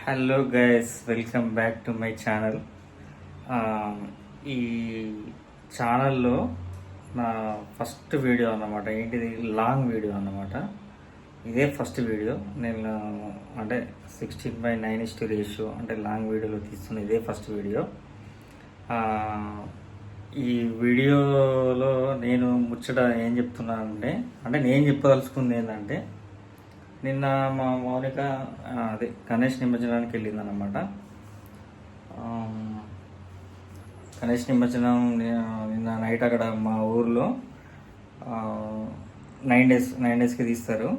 Hello guys, welcome back to my channel. ఈ ఛానల్లో నా ఫస్ట్ వీడియో అన్నమాట. ఏంటిది? లాంగ్ వీడియో అన్నమాట. ఇదే ఫస్ట్ వీడియో నేను అంటే 16:9 రేషియో అంటే లాంగ్ వీడియోలో తీస్తున్న ఇదే ఫస్ట్ వీడియో. ఈ వీడియోలో నేను ముచ్చట ఏం చెప్తున్నానంటే నేను చెప్పదలుచుకుంది ఏంటంటే, నిన్న మా మౌనిక అదే గణేష్ నిమజ్జనానికి వెళ్ళిందన్నమాట. గణేష్ నిమజ్జనం నిన్న నైట్ అక్కడ మా ఊర్లో 9 డేస్కి తీస్తారు.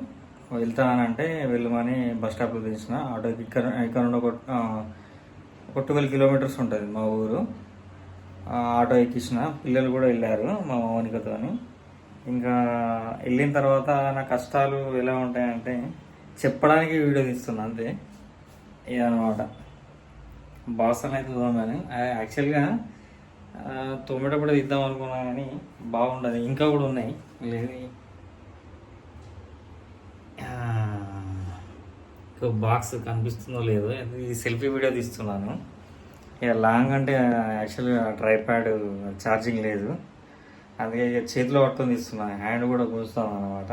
వెళ్తానంటే వెళ్ళమని బస్ స్టాప్లో తీసిన ఆటోకి. ఇక్కడ నుండి ఒక 12 కిలోమీటర్స్ ఉంటుంది మా ఊరు. ఆటో ఎక్కించిన, పిల్లలు కూడా వెళ్ళారు మా మౌనికతో. ఇంకా వెళ్ళిన తర్వాత నా కష్టాలు ఎలా ఉంటాయంటే చెప్పడానికి వీడియో తీస్తున్నా అంతే. ఇదనమాట. బాసన అయితే తోమాను. యాక్చువల్గా తోమేటప్పుడు తీద్దాం అనుకున్నా కానీ బాగుండదు, ఇంకా కూడా ఉన్నాయి. లేదు బాక్స్ కనిపిస్తుందో లేదో, ఇది సెల్ఫీ వీడియో తీస్తున్నాను. ఇక లాంగ్ అంటే యాక్చువల్గా ట్రైప్యాడ్ ఛార్జింగ్ లేదు, అందుకే చేతిలో పట్టుకొని తీస్తున్నాను. హ్యాండ్ కూడా కూర్చున్నాను అనమాట.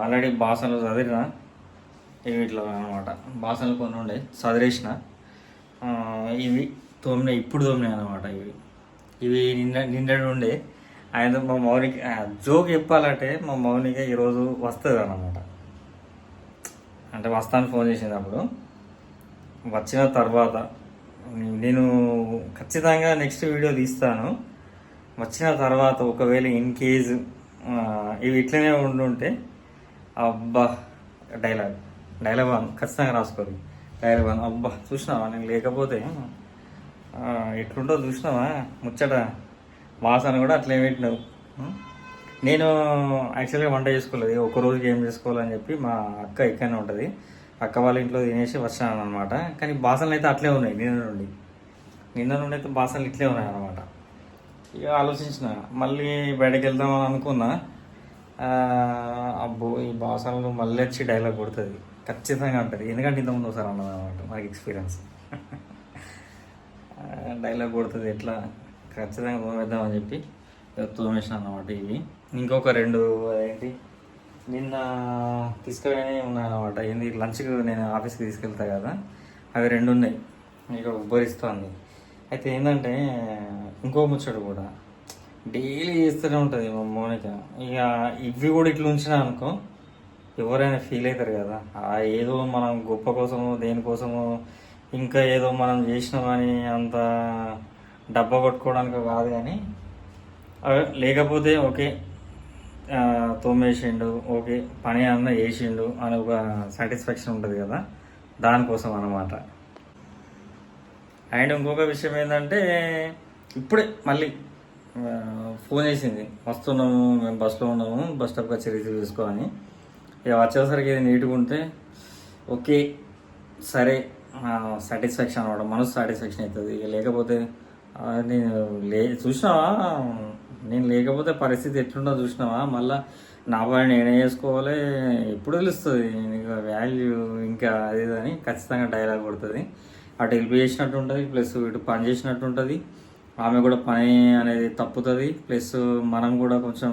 ఆల్రెడీ బాసనలు చదివిన ఇవి ఇట్లా అనమాట. బాసనలు కొన్ని ఉండే చదివేసిన, ఇవి ఇప్పుడు తోమినాయి అనమాట. ఇవి నిన్నటి ఉండే. ఆయన మా మౌనికి జోక్ చెప్పాలంటే, మా మౌనిక ఈరోజు వస్తుంది అన్నమాట. అంటే వస్తాను ఫోన్ చేసినప్పుడు. వచ్చిన తర్వాత నేను ఖచ్చితంగా నెక్స్ట్ వీడియో తీస్తాను. వచ్చిన తర్వాత ఒకవేళ ఇన్ కేజ్ ఇవి ఇట్లనే ఉండుంటే, అబ్బా డైలాగ్ ఖచ్చితంగా రాసుకోరు. డైలాగ్ అబ్బా చూసినావా నేను లేకపోతే ఎట్లుంటో చూసినావా ముచ్చట. వాసన కూడా అట్లే పెట్టినావు. నేను యాక్చువల్గా వంట చేసుకోలేదు, ఒకరోజుకి ఏం చేసుకోవాలని చెప్పి మా అక్క ఇక్కడనే ఉంటుంది, అక్క వాళ్ళ ఇంట్లో తినేసి వచ్చాను అనమాట. కానీ బాసనలు అయితే అట్లే ఉన్నాయి. నిన్న నుండి అయితే బాసనలు ఇట్లే ఉన్నాయి అనమాట. ఇక ఆలోచించిన, మళ్ళీ బయటకు వెళ్దామని అనుకున్నా. అబ్బో ఈ బాసనలు మళ్ళీ వచ్చి డైలాగ్ కొడుతుంది ఖచ్చితంగా ఉంటుంది. ఎందుకంటే ఇంతకుముందు ఒకసారి అన్నది అనమాట, మనకి ఎక్స్పీరియన్స్. డైలాగ్ కొడుతుంది, ఎట్లా ఖచ్చితంగా తోమేద్దామని చెప్పి తోమేసిన అన్నమాట. ఇవి ఇంకొక 2 ఏంటి నిన్న తీసుకునే ఉన్నాయన్నమాట. ఏంది లంచ్కి నేను ఆఫీస్కి తీసుకెళ్తా కదా, అవి 2 ఉన్నాయి. ఇక్కడ ఉబ్బరిస్తుంది. అయితే ఏంటంటే ఇంకో ముచ్చడు కూడా డైలీ చేస్తూనే ఉంటుంది మా మౌనిక. ఇక ఇవి కూడా ఇట్లా ఉంచినా అనుకో, ఎవరైనా ఫీల్ అవుతారు కదా. ఏదో మనం గొప్ప కోసమో దేనికోసమో ఇంకా ఏదో మనం చేసినామని అంత డబ్బా కొట్టుకోవడానికి కాదు. కానీ లేకపోతే ఓకే తోమేసిండు, ఓకే పని అన్న చేసిండు అని ఒక సాటిస్ఫాక్షన్ ఉంటుంది కదా, దానికోసం అన్నమాట. అండ్ ఇంకొక విషయం ఏంటంటే, ఇప్పుడే మళ్ళీ ఫోన్ చేసింది, వస్తున్నాము మేము బస్సులో ఉన్నాము, బస్ స్టాప్కి వచ్చి రిసీవ్ చేసుకోవాలని. ఇక వచ్చేసరికి ఇది నీట్గా ఉంటే ఓకే సరే సాటిస్ఫాక్షన్ అనమాట, మనసు సాటిస్ఫాక్షన్ అవుతుంది. ఇక లేకపోతే నేను చూసినావా, నేను లేకపోతే పరిస్థితి ఎట్లుండో చూసినావా, మళ్ళీ నా పని నేనే చేసుకోవాలి, ఎప్పుడు తెలుస్తుంది నీకు వాల్యూ ఇంకా అదేదని ఖచ్చితంగా డైలాగ్ కొడుతుంది. అటు హెల్ప్ చేసినట్టు ఉంటుంది, ప్లస్ ఇటు పని చేసినట్టు ఉంటుంది. ఆమె కూడా పని అనేది తప్పుతుంది, ప్లస్ మనం కూడా కొంచెం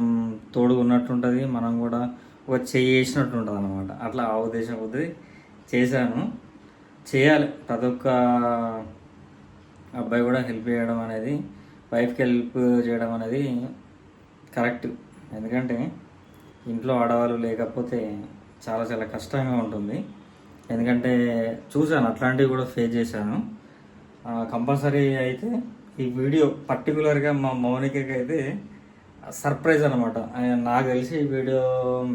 తోడుగా ఉన్నట్టు ఉంటుంది, మనం కూడా ఒక చేసినట్టు ఉంటుంది అనమాట. అట్లా ఆ ఉద్దేశం కొద్ది చేశాను. చేయాలి, ప్రతి ఒక్క అబ్బాయి కూడా హెల్ప్ చేయడం అనేది, వైఫ్కి హెల్ప్ చేయడం అనేది కరెక్ట్. ఎందుకంటే ఇంట్లో ఆడవాళ్ళు లేకపోతే చాలా చాలా కష్టంగా ఉంటుంది. ఎందుకంటే చూశాను, అట్లాంటివి కూడా ఫేస్ చేశాను. కంపల్సరీ అయితే ఈ వీడియో పర్టికులర్గా మా మౌనికకి అయితే సర్ప్రైజ్ అనమాట. నాకు తెలిసి ఈ వీడియో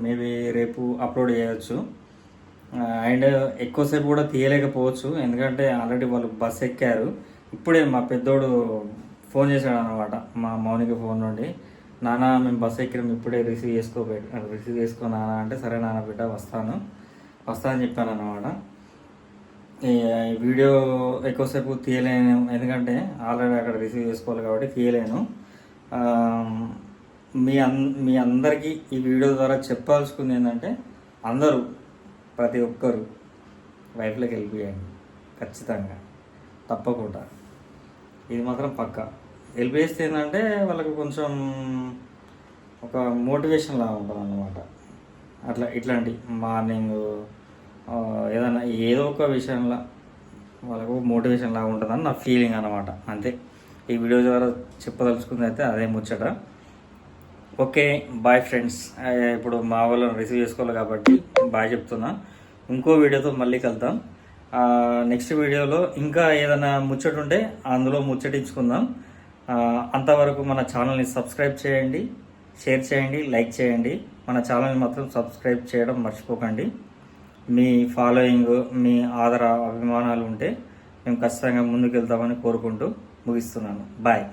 మేబీ రేపు అప్లోడ్ చేయవచ్చు. అండ్ ఎక్కువసేపు కూడా తీయలేకపోవచ్చు, ఎందుకంటే ఆల్రెడీ వాళ్ళు బస్ ఎక్కారు. ఇప్పుడే మా పెద్దోడు ఫోన్ చేశాడు అనమాట మా మౌనిక ఫోన్ నుండి, నాన్న మేము బస్ ఎక్కినాం, ఇప్పుడే రిసీవ్ చేసుకో నాన్న అంటే, సరే నాన్న బిడ్డ వస్తాను అని చెప్పాను అనమాట. ఈ వీడియో ఎక్కువసేపు తీయలేను, ఎందుకంటే ఆల్రెడీ అక్కడ రిసీవ్ చేసుకోవాలి కాబట్టి తీయలేను. మీ అందరికీ ఈ వీడియో ద్వారా చెప్పాల్సుకుంది ఏంటంటే, అందరూ ప్రతి ఒక్కరు వైఫ్లోకి వెళ్ళిపోయండి ఖచ్చితంగా, తప్పకుండా. ఇది మాత్రం పక్కా. హెల్ప్ చేస్తే ఏంటంటే వాళ్ళకి కొంచెం ఒక మోటివేషన్ లాగా ఉంటుంది అన్నమాట. అట్లా ఇట్లాంటి మార్నింగ్ ఏదైనా ఏదో ఒక విషయంలో వాళ్ళకు మోటివేషన్ లాగా ఉంటుందని నా ఫీలింగ్ అన్నమాట. అంతే, ఈ వీడియో ద్వారా చెప్పదలుచుకుంది అయితే అదే ముచ్చట. Okay, bye friends. ఇప్పుడు మా వాళ్ళని రిసీవ్ చేసుకోవాలి కాబట్టి బాయ్ చెప్తున్నా. ఇంకో వీడియోతో మళ్ళీ కలుద్దాం. నెక్స్ట్ వీడియోలో ఇంకా ఏదైనా ముచ్చట ఉంటే అందులో ముచ్చటించుకుందాం. అంతవరకు మన ఛానల్ని సబ్స్క్రైబ్ చేయండి, షేర్ చేయండి, లైక్ చేయండి. మన ఛానల్ని మాత్రం సబ్స్క్రైబ్ చేయడం మర్చిపోకండి. మీ ఫాలోయింగ్, మీ ఆదర అభిమానాలు ఉంటే మేము ఖచ్చితంగా ముందుకు వెళ్తామని కోరుకుంటూ ముగిస్తున్నాను. బాయ్.